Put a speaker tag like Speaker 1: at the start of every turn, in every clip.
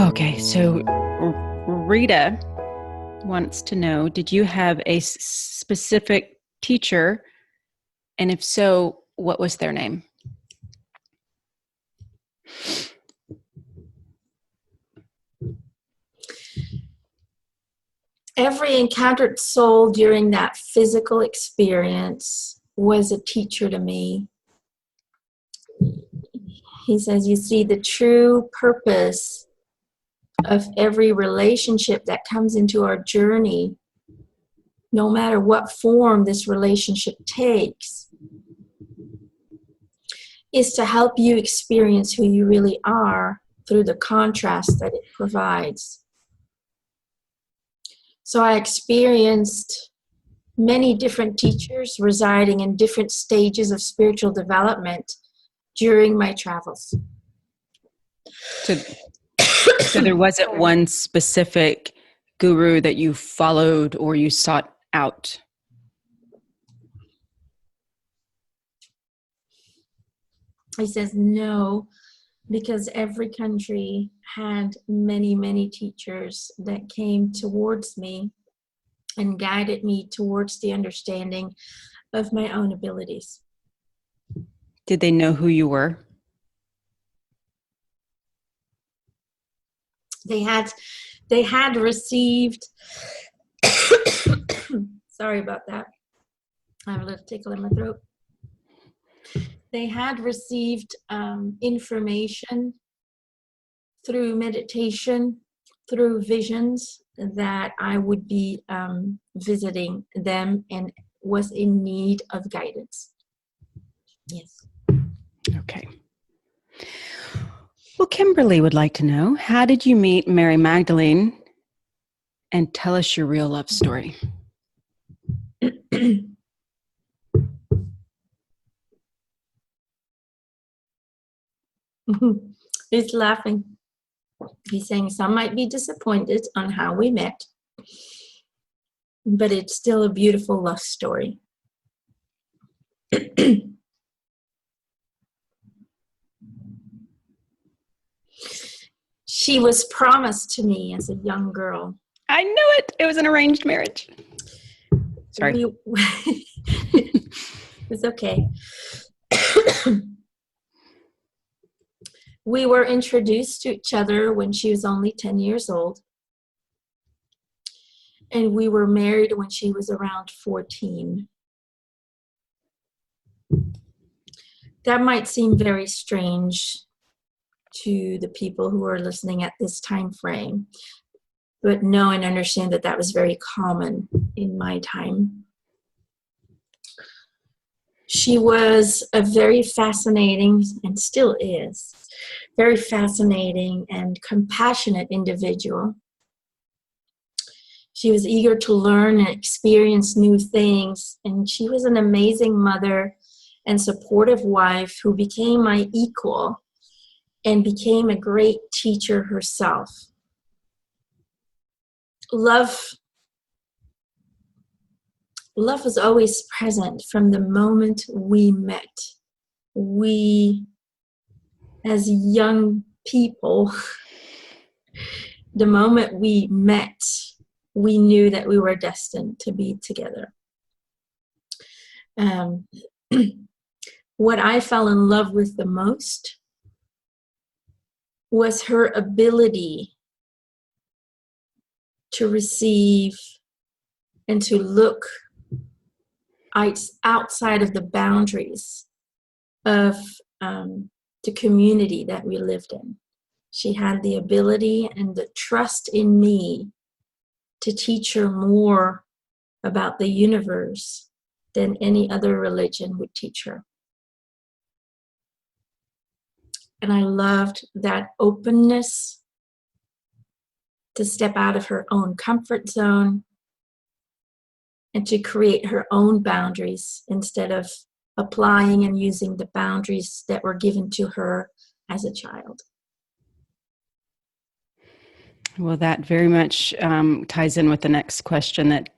Speaker 1: Okay, so Rita wants to know, did you have a specific teacher? And if so, what was their name?
Speaker 2: Every encountered soul during that physical experience was a teacher to me. He says, you see, the true purpose of every relationship that comes into our journey, no matter what form this relationship takes, is to help you experience who you really are through the contrast that it provides. So I experienced many different teachers residing in different stages of spiritual development during my travels.
Speaker 1: So there wasn't one specific guru that you followed or you sought out?
Speaker 2: He says no, because every country had many, many teachers that came towards me and guided me towards the understanding of my own abilities.
Speaker 1: Did they know who you were?
Speaker 2: They had received, sorry about that, I have a little tickle in my throat. They had received information through meditation, through visions, that I would be visiting them and was in need of guidance. Yes.
Speaker 1: Okay. Well, Kimberly would like to know, how did you meet Mary Magdalene? And tell us your real love story.
Speaker 2: He's laughing. He's saying some might be disappointed on how we met, but it's still a beautiful love story. She was promised to me as a young girl.
Speaker 1: I knew it. It was an arranged marriage. Sorry.
Speaker 2: It's okay. We were introduced to each other when she was only 10 years old. And we were married when she was around 14. That might seem very strange to the people who are listening at this time frame, but know and understand that that was very common in my time. She was a very fascinating, and still is, very fascinating and compassionate individual. She was eager to learn and experience new things, and she was an amazing mother and supportive wife who became my equal and became a great teacher herself. Love was always present from the moment we met. We, as young people, the moment we met, we knew that we were destined to be together. What I fell in love with the most was her ability to receive and to look outside of the boundaries of the community that we lived in. She had the ability and the trust in me to teach her more about the universe than any other religion would teach her. And I loved that openness to step out of her own comfort zone and to create her own boundaries instead of applying and using the boundaries that were given to her as a child.
Speaker 1: Well, that very much ties in with the next question that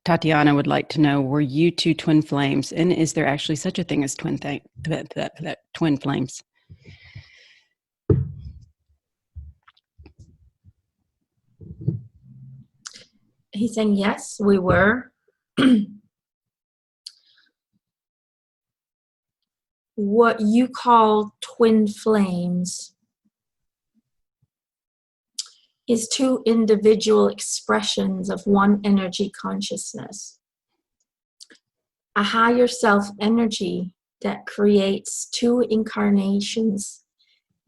Speaker 1: Tatiana would like to know. Were you two twin flames? And is there actually such a thing as twin flames?
Speaker 2: He's saying, yes, we were. What you call twin flames is two individual expressions of one energy consciousness. A higher self energy that creates two incarnations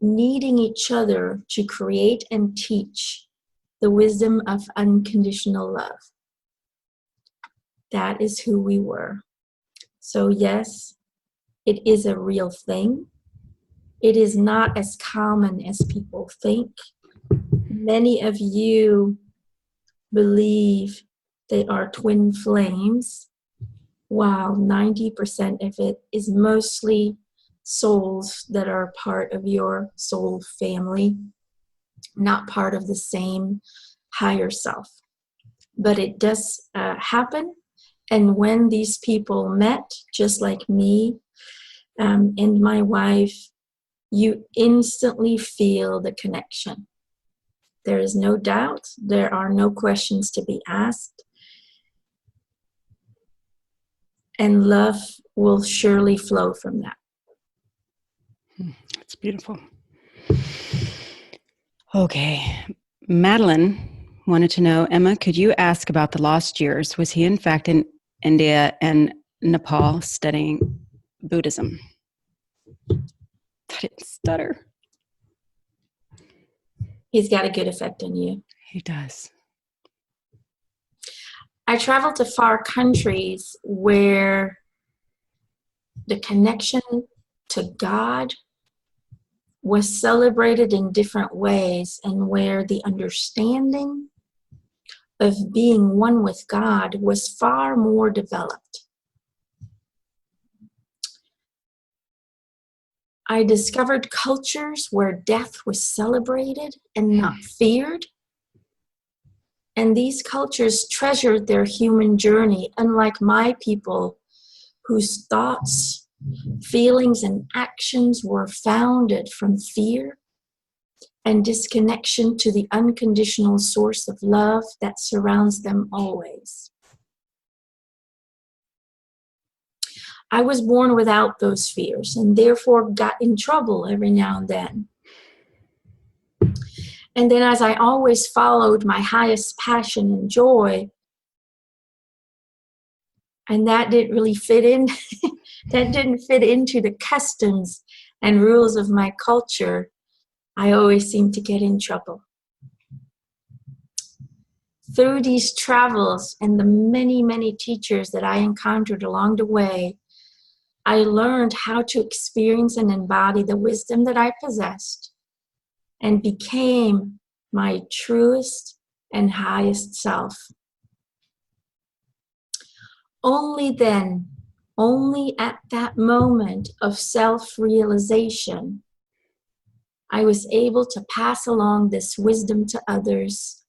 Speaker 2: needing each other to create and teach the wisdom of unconditional love. That is who we were. So yes, it is a real thing. It is not as common as people think. Many of you believe they are twin flames, while 90% of it is mostly souls that are part of your soul family, not part of the same higher self. But it does happen. And when these people met, just like me and my wife, you instantly feel the connection. There is no doubt. There are no questions to be asked. And love will surely flow from that.
Speaker 1: That's beautiful. Okay. Madeline wanted to know, Emma, could you ask about the lost years? Was he in fact in India and Nepal studying Buddhism? I didn't stutter.
Speaker 2: He's got a good effect on you.
Speaker 1: He does.
Speaker 2: I traveled to far countries where the connection to God was celebrated in different ways, and where the understanding of being one with God was far more developed. I discovered cultures where death was celebrated and not feared. And these cultures treasured their human journey, unlike my people, whose thoughts, feelings, and actions were founded from fear and disconnection to the unconditional source of love that surrounds them always. I was born without those fears and therefore got in trouble every now and then. And then as I always followed my highest passion and joy, and that didn't really fit in, that didn't fit into the customs and rules of my culture, I always seemed to get in trouble. Through these travels and the many, many teachers that I encountered along the way, I learned how to experience and embody the wisdom that I possessed and became my truest and highest self. Only then, only at that moment of self-realization, I was able to pass along this wisdom to others,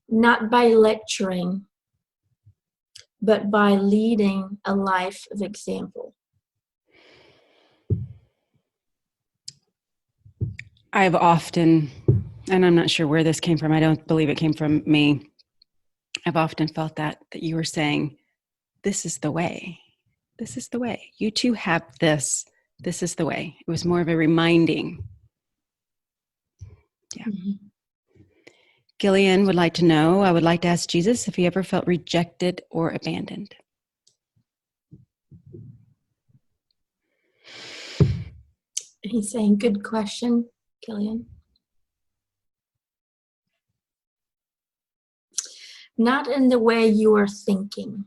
Speaker 2: not by lecturing, but by leading a life of example.
Speaker 1: I've often, and I'm not sure where this came from, I don't believe it came from me. I've often felt that you were saying, this is the way. This is the way. You too have this. This is the way. It was more of a reminding. Yeah. Mm-hmm. Gillian would like to know, I would like to ask Jesus if he ever felt rejected or abandoned.
Speaker 2: He's saying, good question, Gillian. Not in the way you are thinking.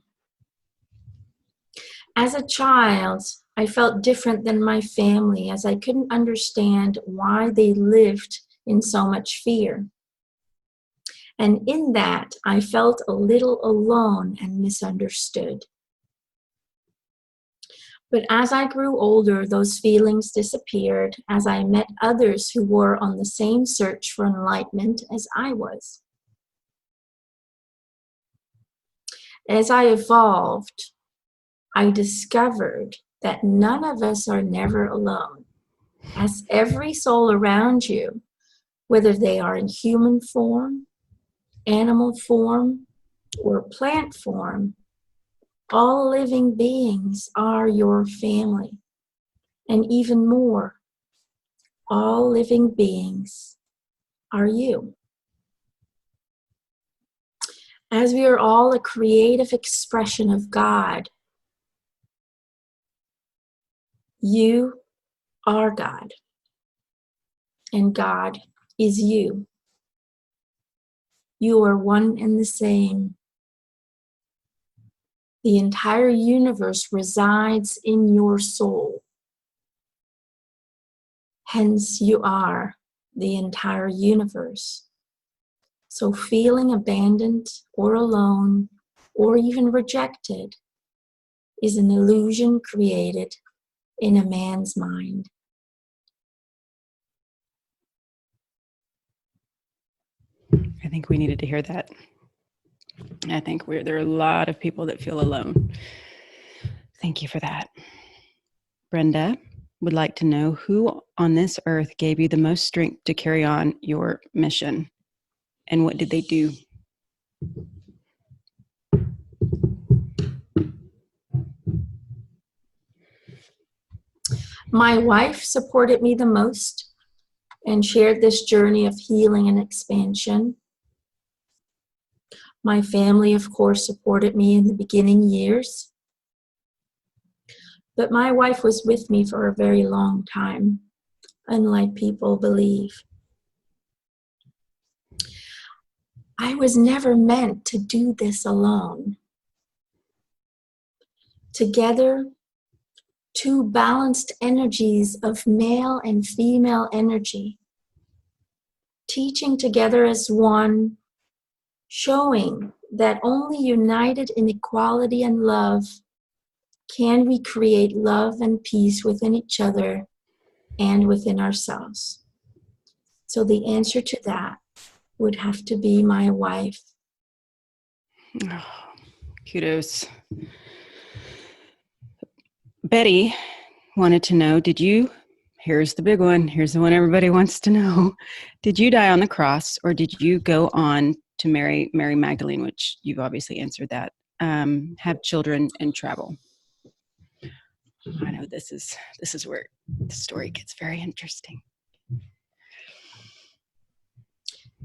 Speaker 2: As a child, I felt different than my family, as I couldn't understand why they lived in so much fear. And in that, I felt a little alone and misunderstood. But as I grew older, those feelings disappeared as I met others who were on the same search for enlightenment as I was. As I evolved, I discovered that none of us are never alone, as every soul around you, whether they are in human form animal form, or plant form, all living beings are your family. And even more, all living beings are you. As we are all a creative expression of God, you are God, and God is you. You are one and the same. The entire universe resides in your soul. Hence, you are the entire universe. So feeling abandoned or alone or even rejected is an illusion created in a man's mind.
Speaker 1: I think we needed to hear that. I think there are a lot of people that feel alone. Thank you for that. Brenda would like to know who on this earth gave you the most strength to carry on your mission, and what did they do?
Speaker 2: My wife supported me the most and shared this journey of healing and expansion. My family, of course, supported me in the beginning years. But my wife was with me for a very long time, unlike people believe. I was never meant to do this alone. Together, two balanced energies of male and female energy, teaching together as one, showing that only united in equality and love can we create love and peace within each other and within ourselves. So the answer to that would have to be my wife.
Speaker 1: Oh, kudos. Betty wanted to know, here's the big one, here's the one everybody wants to know. Did you die on the cross, or did you go on to marry Mary Magdalene, which you've obviously answered that, have children and travel? I know this is where the story gets very interesting.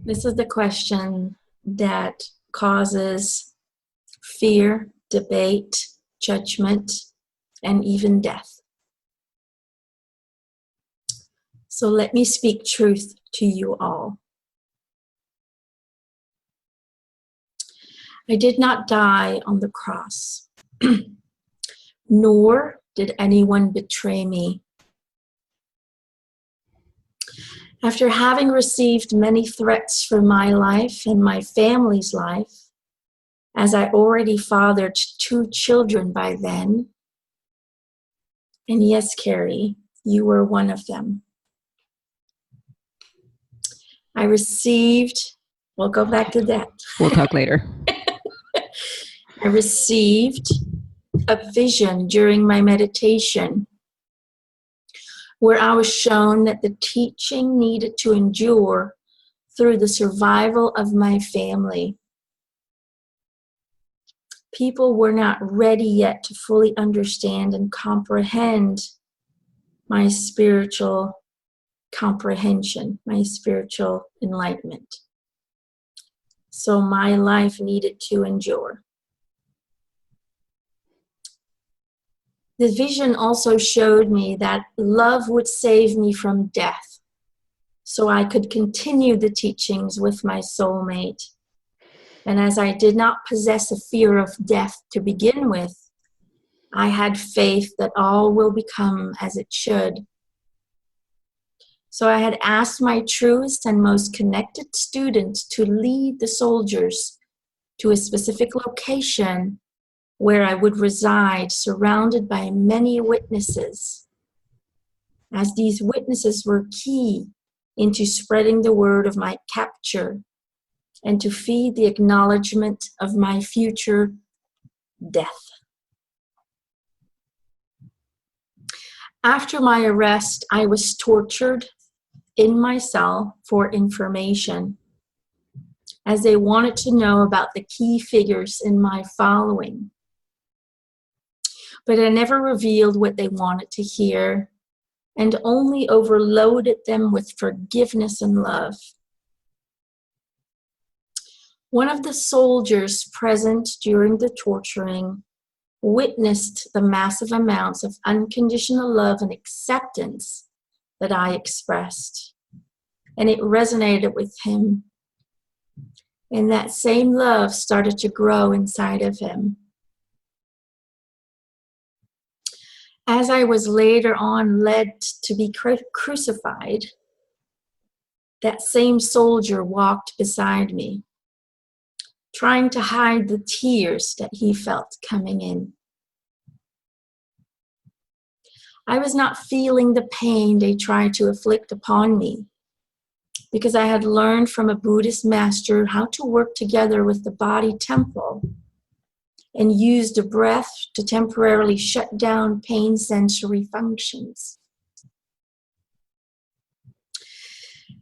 Speaker 2: This is the question that causes fear, debate, judgment, and even death. So let me speak truth to you all. I did not die on the cross, nor did anyone betray me. After having received many threats for my life and my family's life, as I already fathered 2 children by then, and yes, Carrie, you were one of them. I received, we'll go back to that.
Speaker 1: We'll talk later.
Speaker 2: I received a vision during my meditation where I was shown that the teaching needed to endure through the survival of my family. People were not ready yet to fully understand and comprehend my spiritual comprehension, my spiritual enlightenment. So my life needed to endure. The vision also showed me that love would save me from death, so I could continue the teachings with my soulmate. And as I did not possess a fear of death to begin with, I had faith that all will become as it should. So I had asked my truest and most connected students to lead the soldiers to a specific location where I would reside, surrounded by many witnesses, as these witnesses were key into spreading the word of my capture and to feed the acknowledgement of my future death. After my arrest, I was tortured in my cell for information. as they wanted to know about the key figures in my following. But I never revealed what they wanted to hear, and only overloaded them with forgiveness and love. One of the soldiers present during the torturing witnessed the massive amounts of unconditional love and acceptance that I expressed, and it resonated with him. And that same love started to grow inside of him. As I was later on led to be crucified, that same soldier walked beside me, trying to hide the tears that he felt coming in. I was not feeling the pain they tried to inflict upon me, because I had learned from a Buddhist master how to work together with the body temple and use the breath to temporarily shut down pain sensory functions.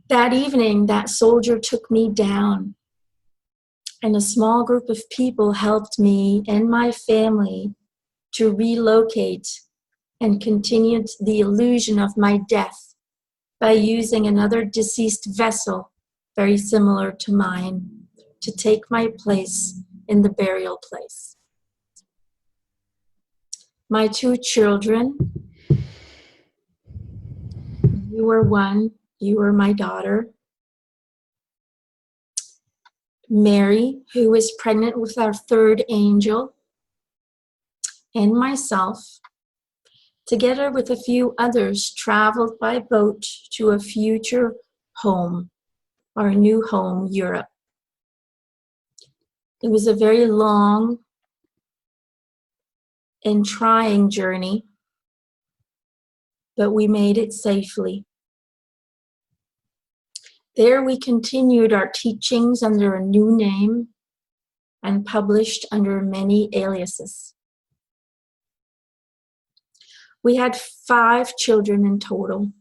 Speaker 2: That evening, that soldier took me down, and a small group of people helped me and my family to relocate and continued the illusion of my death by using another deceased vessel very similar to mine to take my place in the burial place. My two children, you were one, you were my daughter. Mary, who was pregnant with our third angel, and myself, together with a few others, traveled by boat to a future home, our new home, Europe. It was a very long and trying journey, but we made it safely. There we continued our teachings under a new name and published under many aliases. We had 5 children in total.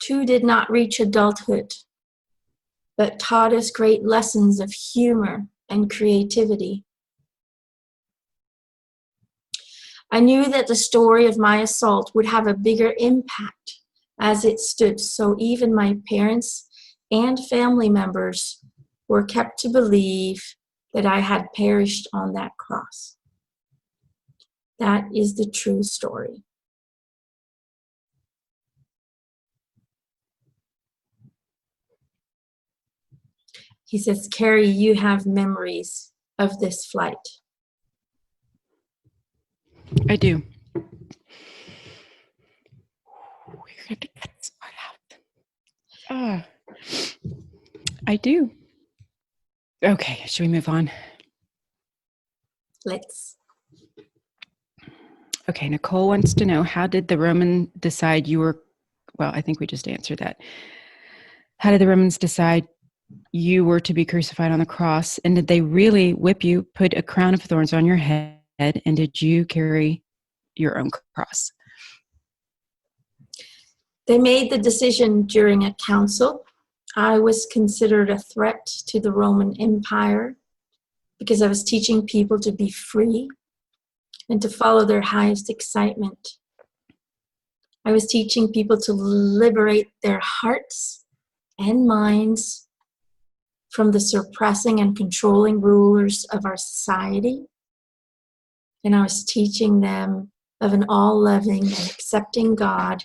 Speaker 2: 2 did not reach adulthood, but taught us great lessons of humor and creativity. I knew that the story of my assault would have a bigger impact as it stood, so even my parents and family members were kept to believe that I had perished on that cross. That is the true story. He says, Carrie, you have memories of this flight.
Speaker 1: I do. We're going to cut this part out. I do. Okay, should we move on?
Speaker 2: Let's.
Speaker 1: Okay, Nicole wants to know, how did the Roman decide you were, well, I think we just answered that. How did the Romans decide you were to be crucified on the cross? And did they really whip you, put a crown of thorns on your head, and did you carry your own cross?
Speaker 2: They made the decision during a council. I was considered a threat to the Roman Empire because I was teaching people to be free and to follow their highest excitement. I was teaching people to liberate their hearts and minds from the suppressing and controlling rulers of our society. And I was teaching them of an all-loving and accepting God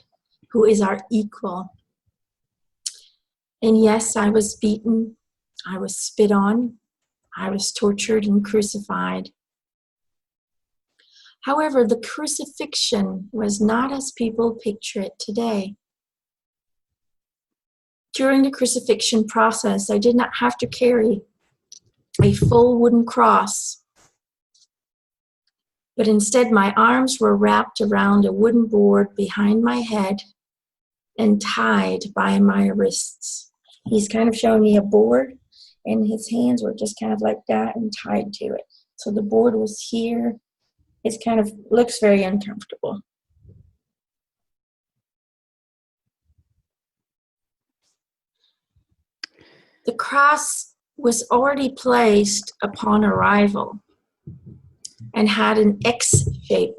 Speaker 2: who is our equal. And yes, I was beaten, I was spit on, I was tortured and crucified. However, the crucifixion was not as people picture it today. During the crucifixion process, I did not have to carry a full wooden cross, but instead my arms were wrapped around a wooden board behind my head and tied by my wrists. He's kind of showing me a board, and his hands were just kind of like that and tied to it. So the board was here. It kind of looks very uncomfortable. The cross was already placed upon arrival and had an X shape,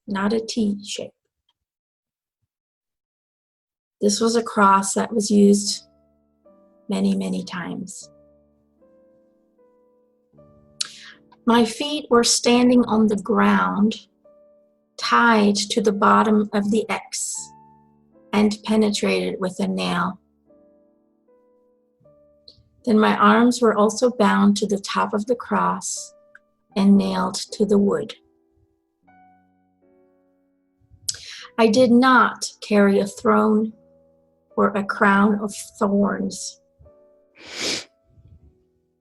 Speaker 2: not a T shape. This was a cross that was used many, many times. My feet were standing on the ground, tied to the bottom of the X and penetrated with a nail. Then my arms were also bound to the top of the cross and nailed to the wood. I did not carry a throne or a crown of thorns.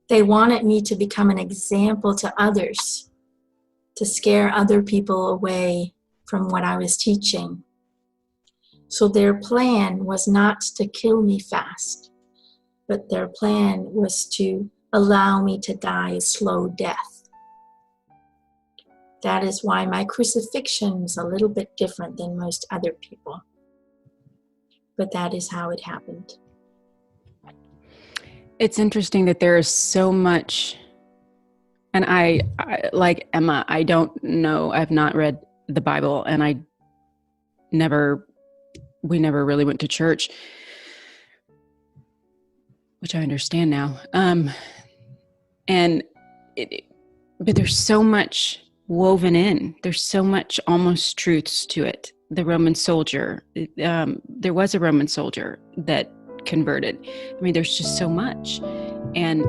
Speaker 2: They wanted me to become an example to others, to scare other people away from what I was teaching. So their plan was not to kill me fast, but their plan was to allow me to die a slow death. That is why my crucifixion is a little bit different than most other people. But that is how it happened.
Speaker 1: It's interesting that there is so much, and I like Emma, I don't know, I've not read the Bible, and we never really went to church, which I understand now. But there's so much woven in. There's so much almost truths to it. The Roman soldier, there was a Roman soldier that converted. I mean, there's just so much. And